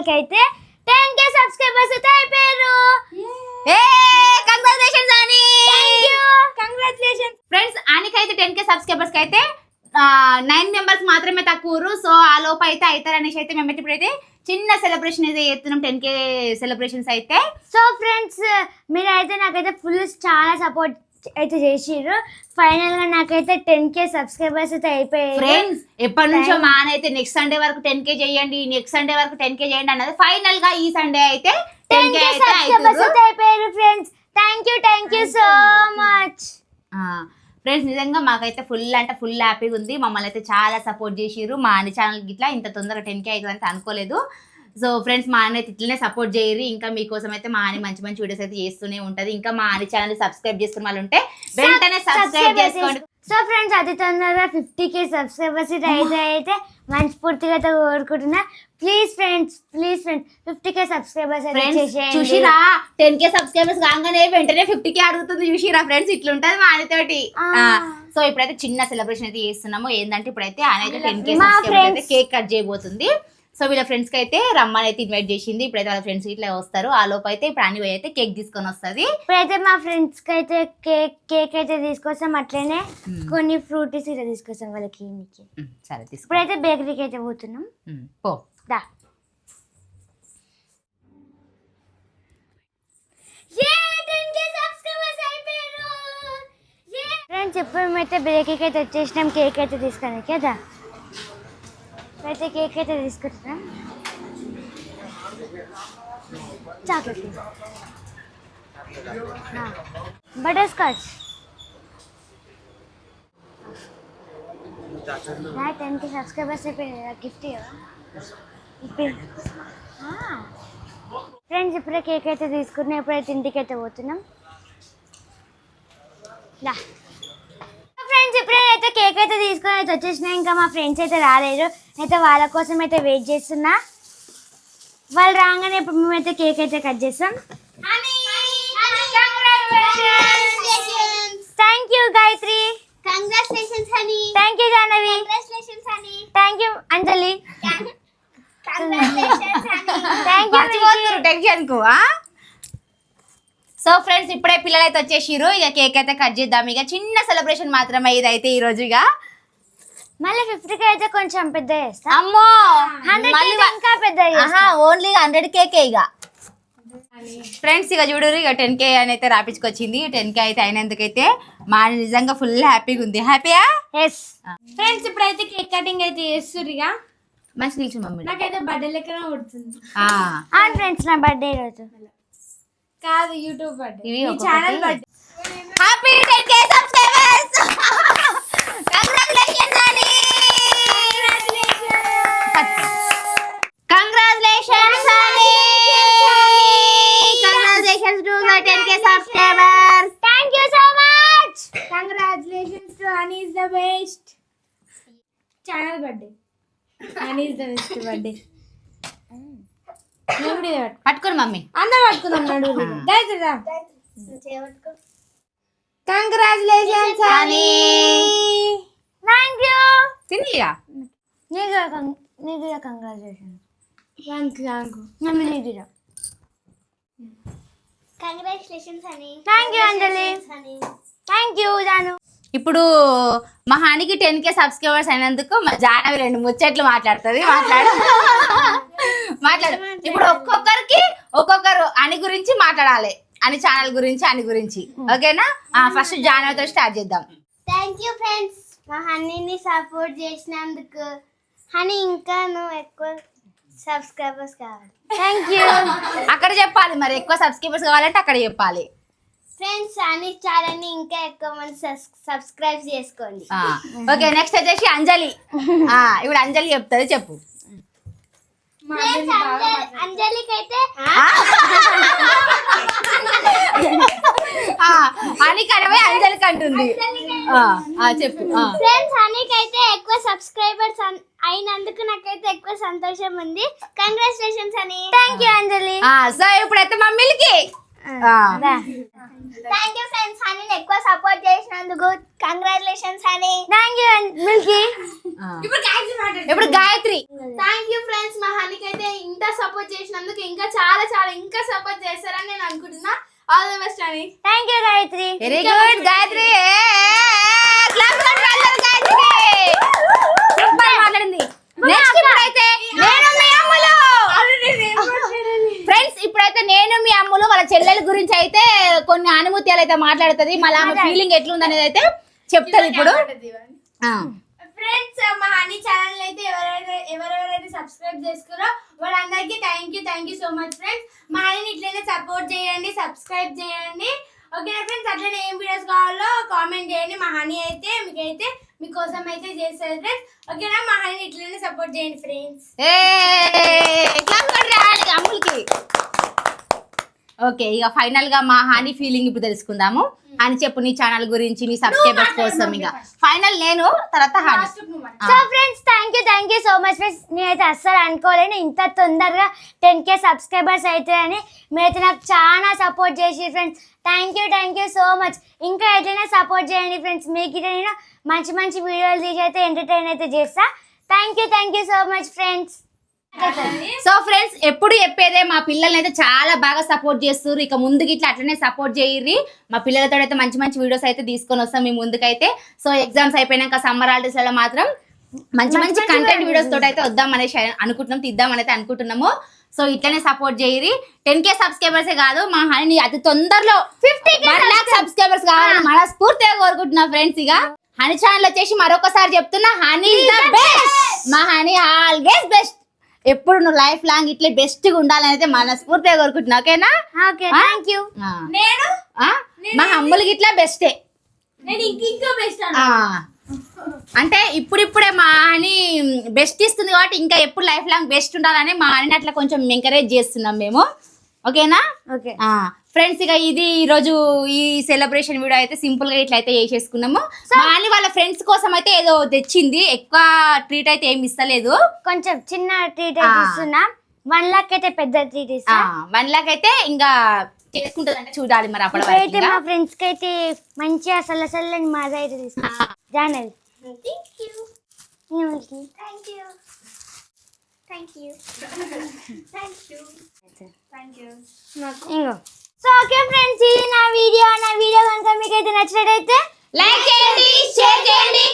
కి అయితే 10k subscribers అయితే అయిపోయారు. కంగ్రాచులేషన్స్ అని. కంగ్రాచులేషన్స్ ఫ్రెండ్స్, ఆనికి అయితే 10k సబ్స్క్రైబర్స్ కి అయితే 9 మెంబర్స్ మాత్రమే తక్కువ. సో ఆ లోపు అయితే అవుతారు అనేసి అయితే మేమైతే ఇప్పుడైతే చిన్న సెలబ్రేషన్ అయితే చేస్తున్నాం. 10k సెలబ్రేషన్స్ అయితే. సో ఫ్రెండ్స్, మీరైతే నాకైతే ఫుల్ చాలా సపోర్ట్ అయితే చేసిర్రు. ఫైనల్ గా నాకైతే 10k సబ్స్క్రైబర్స్ అయితే అయిపోయాయి. ఫ్రెండ్స్, ఎప్పటి నుంచో మానైతే నెక్స్ట్ సండే వరకు 10k చేయండి, నెక్స్ట్ సండే వరకు 10k చేయండి అన్నది. ఫైనల్ గా ఈ సండే అయితే 10k సబ్స్క్రైబర్స్ అయితే అయిపోయారు. Friends, thank you so much. Friends, నిజంగా మాకైతే ఫుల్ అంటే ఫుల్ హ్యాపీగా ఉంది. మమ్మల్ని అయితే చాలా సపోర్ట్ చేసిర్రు. మా అన్ని ఛానల్ గిట్లా ఇంత తొందరగా 10k అవుతుందంటే అనుకోలేదు. సో ఫ్రెండ్స్, మా అన్న అయితే ఇట్లనే సపోర్ట్ చేయరు. ఇంకా మీకోసం అయితే మా అని మంచి మంచి వీడియోస్ అయితే చేస్తూనే ఉంటది. ఇంకా మా అని ఛానల్ సబ్స్క్రైబ్ చేసుకున్న వాళ్ళు ఉంటే వెంటనే సబ్స్క్రైబ్ చేసుకోండి. సో ఫ్రెండ్స్, అతి తొందరగా 50k సబ్స్క్రైబర్స్ అయితే మనస్ఫూర్తిగా అయితే కోరుకుంటున్నా. ప్లీజ్ ఫ్రెండ్స్ 50k సబ్స్క్రైబర్స్ చూసిరా, 10k సబ్స్క్రైబర్స్ కాగానే వెంటనే 50k అడుగుతుంది. చూసిరా ఫ్రెండ్స్, ఇట్లుంటది మా ఆయనతోటి. సో ఇప్పుడైతే చిన్న సెలబ్రేషన్ అయితే చేస్తున్నాము. ఏంటంటే ఇప్పుడైతే ఆయన అయితే 10k సబ్స్క్రైబర్స్ అయితే కేక్ కట్ చేయబోతుంది. సో వీళ్ళ ఫ్రెండ్స్ కి అయితే రమ్మని అయితే ఇన్వైట్ చేసింది. ఇప్పుడైతే వాళ్ళ ఫ్రెండ్స్ ఇట్లా వస్తారు. ఆ లోపు అయితే ఇప్పుడు అన్ని అయితే కేక్ తీసుకొని వస్తుంది. ఇప్పుడైతే మా ఫ్రెండ్స్ కి అయితే కేక్ అయితే తీసుకొస్తాం. అట్లనే కొన్ని ఫ్రూటీస్ ఇట్లా తీసుకొస్తాం వాళ్ళకి. సరే, తీసుకో. ఇప్పుడైతే బేకరీకి అయితే పోతున్నాం. పో దా. ఫ్రెండ్స్, ఇప్పుడు మేమైతే బేకరీకి అయితే వచ్చేసినాం కేక్ అయితే తీసుకొని కదా. అయితే కేక్ అయితే తీసుకుంటున్నాం. Chocolate, butter scotch. నా 10k సబ్స్క్రైబర్స్ అయిపోయింది. గిఫ్ట్ ఫ్రెండ్స్, ఇప్పుడే కేక్ అయితే తీసుకున్నాం. ఇప్పుడైతే ఇంటికి అయితే పోతున్నాం. ఫ్రెండ్స్, ఇప్పుడే అయితే కేక్ అయితే తీసుకొని అయితే వచ్చేసినా. ఇంకా మా ఫ్రెండ్స్ అయితే రాలేరు. అయితే వాళ్ళ కోసం అయితే వెయిట్ చేస్తున్నా. వాళ్ళు రాగానే ఇప్పుడు మేమైతే కేక్ అయితే కట్ చేస్తాం. Thank you Gayatri. Congratulations Honey. Thank you Jahnavi. Congratulations Honey. Thank you Anjali. Congratulations Honey. Thank you tension కు. సో ఫ్రెండ్స్, ఇప్పుడే పిల్లలు అయితే వచ్చేసిరు. ఇక కేక్ అయితే కట్ చేద్దాం. ఇక చిన్న సెలబ్రేషన్ మాత్రమే ఇదైతే ఈ రోజు. ఇక మళ్ళీ 50k అయితే కొంచెం పెద్ద చేస్తాం. అమ్మో, 100k ఇంకా పెద్ద. ఓన్లీ 100k ఇక. ఫ్రెండ్స్, ఇక చూడరు, ఇక 10k అని అయితే రాపించుకొచ్చింది. 10k అయితే అయినందుకైతే మా నిజంగా ఫుల్ హ్యాపీగా ఉంది. హ్యాపీయా? ఎస్. ఫ్రెండ్స్, ఇప్పుడైతే కేక్ కటింగ్ అయితే చేస్తుర్రు. ఇక మంచి నిల్చు మమ్మీ. నాకైతే బర్త్డే లెక్కన కొడుతుంది. అవును ఫ్రెండ్స్, నా బర్త్డే రోజు కాదు, యూట్యూబ్ బర్త్డే. ఇవి ఈ channel birthday. Happy 10k subscribers. Congratulations అని. కంగ్రాచులేషన్స్ అని. Congratulations to 10k subscribers. Thank you so much. Congratulations to Honey is the best. Channel birthday. Honey is the best birthday. పట్టుకోండి mummy. అందరూ పట్టుకుందాం. నడువు గాయత్రిరా. Congratulations Honey. Thank you. తినియా. నీకు congratulation. Thank నీకు congratulations Honey. Thank you Anjali. Thank you Janu. ఇప్పుడు మా హానికి 10k సబ్స్క్రైబర్స్ అయినందుకు మా జాహ్నవి 2 ముచ్చట్లు మాట్లాడుతుంది. మాట్లాడు. ఇప్పుడు ఒక్కొక్కరు అని గురించి మాట్లాడాలి. అని ఛానల్ గురించి, అని గురించి. ఓకేనా? ఫస్ట్ జాహ్నవితో స్టార్ట్ చేద్దాం. థ్యాంక్ యూ ఫ్రెండ్స్, మా హనీని సపోర్ట్ చేసినందుకు. హనీ, ఇంకా నువ్వు ఎక్కువ సబ్స్క్రైబర్స్ కావాలి. Thank you. అక్కడ చెప్పాలి మరి. ఎక్కువ సబ్స్క్రైబర్స్ కావాలంటే అక్కడ చెప్పాలి. ఫ్రెండ్స్, హనీ ఛానల్ని ఇంకా ఎక్కువ మంది సబ్స్క్రైబ్ చేసుకోండి. ఓకే, నెక్స్ట్ వచ్చేసి అంజలి. ఇప్పుడు అంజలి చెప్తుంది. చెప్పు. అంజలికి అయితే అని కనవే అంజలికి అంటుంది. చెప్పు. ఫ్రెండ్స్, హనీకి అయితే ఎక్కువ సబ్స్క్రైబర్స్ అయినందుకు నాకైతే ఎక్కువ సంతోషం ఉంది. Congratulations Honey. Thank you Anjali. So ఇప్పుడైతే మమ్మీలకి థ్యాంక్ యూ ఫ్రెండ్స్, హనీని ఎక్కువ సపోర్ట్ చేసినందుకు. Congratulations Honey. Thank you Milky. ఇప్పుడు Gayathri. Thank you friends, friends మా హనీకి అయితే ఇంత సపోర్ట్ చేసినందుకు ఇంకా చాలా చాలా ఇంకా సపోర్ట్ చేస్తారని నేను అనుకుంటున్నా. ఆల్ ది బెస్ట్ అని. Thank you Gayatri. Very good Gayatri. మాట్లాడింది. నెక్స్ట్ ఇప్పుడైతే నేను మీ అమ్ములు. ఫ్రెండ్స్ ఇప్పుడైతే నేను మీ అమ్ములు వాళ్ళ చెల్లెల గురించి అయితే కొన్ని అనుమతులు అయితే మాట్లాడుతుంది. మళ్ళీ ఆమె ఫీలింగ్ ఎట్లుంది అనేది అయితే చెప్తుంది ఇప్పుడు. ఫ్రెండ్స్ మా హనీ ఛానల్ అయితే ఎవరెవరైతే సబ్స్క్రైబ్ చేసుకున్నారో వాళ్ళందరికీ thank you so much friends. మా హనీని ఇట్లనే సపోర్ట్ చేయండి, సబ్స్క్రైబ్ చేయండి. ఓకేనా ఫ్రెండ్స్, అట్లనే ఏం వీడియోస్ కావాలో కామెంట్ చేయండి. మా హనీ అయితే మీకోసం అయితే చేస్తారు ఫ్రెండ్స్. ఓకేనా, మా హనీని ఇట్లనే సపోర్ట్ చేయండి ఫ్రెండ్స్. అమ్ములకి ఓకే, ఇక ఫైనల్ గా మా హనీ ఫీలింగ్ ఇప్పుడు తెలుసుకుందాము. అని చెప్పు నీ ఛానల్ గురించి, నీ సబ్స్క్రైబర్స్ కోసం. ఇక ఫైనల్ నేను, తర్వాత honey. So friends thank you so much friends. నేనైతే అస్సలు అనుకోలేను ఇంత తొందరగా 10K సబ్స్క్రైబర్స్ అవుతాయని. మీరైతే నాకు చాలా సపోర్ట్ చేసి friends. Thank you so much. ఇంకా ఎట్లయినా సపోర్ట్ చేయండి ఫ్రెండ్స్. మీకు నేను మంచి మంచి వీడియోలు తీసి అయితే ఎంటర్టైన్ అయితే చేస్తా. Thank you so much friends. So friends ఎప్పుడు చెప్పేదే, మా పిల్లల్ని అయితే చాలా బాగా సపోర్ట్ చేస్తారు. ఇక ముందుకి ఇట్లా అట్లనే సపోర్ట్ చేయర్రి. మా పిల్లలతో అయితే మంచి మంచి వీడియోస్ అయితే తీసుకొని వస్తాం మీ ముందుకైతే. సో ఎగ్జామ్స్ అయిపోయినాక సమ్మర్ హాలిడేస్ లో మాత్రం మంచి మంచి కంటెంట్ వీడియోస్ తోటి అయితే వద్దాం అనేసి అనుకుంటున్నాం, తీద్దామని అయితే అనుకుంటున్నాము. సో ఇట్లనే సపోర్ట్ చేయరి. 10K సబ్స్క్రైబర్సే కాదు, మా హనీ అతి తొందరలో 1 lakh సబ్స్క్రైబర్స్ కావాలని మనస్ఫూర్తిగా కోరుకుంటున్నా ఫ్రెండ్స్. ఇక హనీ ఛానల్ వచ్చేసి మరొకసారి చెప్తున్నా, హనీ ఇస్ ద బెస్ట్. మా హనీ ఆల్వేస్ బెస్ట్. ఎప్పుడు నువ్వు లైఫ్ లాంగ్ ఇట్లా బెస్ట్ గా ఉండాలని అయితే మనస్ఫూర్తిగా కోరుకుంటున్నా. ఓకేనా? Okay, thank you. నేను మా అమ్ములకి ఇట్లా బెస్టే. నేను ఇంకా బెస్ట్ అంటే ఇప్పుడిప్పుడే మా అని బెస్ట్ ఇస్తుంది కాబట్టి ఇంకా ఎప్పుడు లైఫ్ లాంగ్ బెస్ట్ ఉండాలని మా అని అట్లా కొంచెం ఎంకరేజ్ చేస్తున్నాం మేము. ఓకేనా? ఓకే ఫ్రెండ్స్, ఇక ఇది ఈరోజు ఈ సెలబ్రేషన్ వీడియో అయితే సింపుల్ గా ఇట్లా అయితే చేసేసుకున్నాము. మా అని వాళ్ళ ఫ్రెండ్స్ కోసం అయితే ఏదో తెచ్చింది, ఎక్కువ ట్రీట్ అయితే ఏమి ఇస్తలేదు, కొంచెం చిన్న ట్రీట్ అయితే ఇస్తున్నా. 1 lakh అయితే పెద్ద ట్రీట్ ఇస్తా. 1 lakh అయితే ఇంకా చేసుకుంటుందంటే చూడాలి మరి. అయితే మా ఫ్రెండ్స్ కి అయితే మంచిగా అసలు మాజా అయితే తీసుకున్నా. జానల్ ఇంకో. సో ఓకే ఫ్రెండ్స్, ఇది నా వీడియో కనుక మీకు అయితే నచ్చినట్టయితే లైక్ చేయండి, షేర్ చేయండి,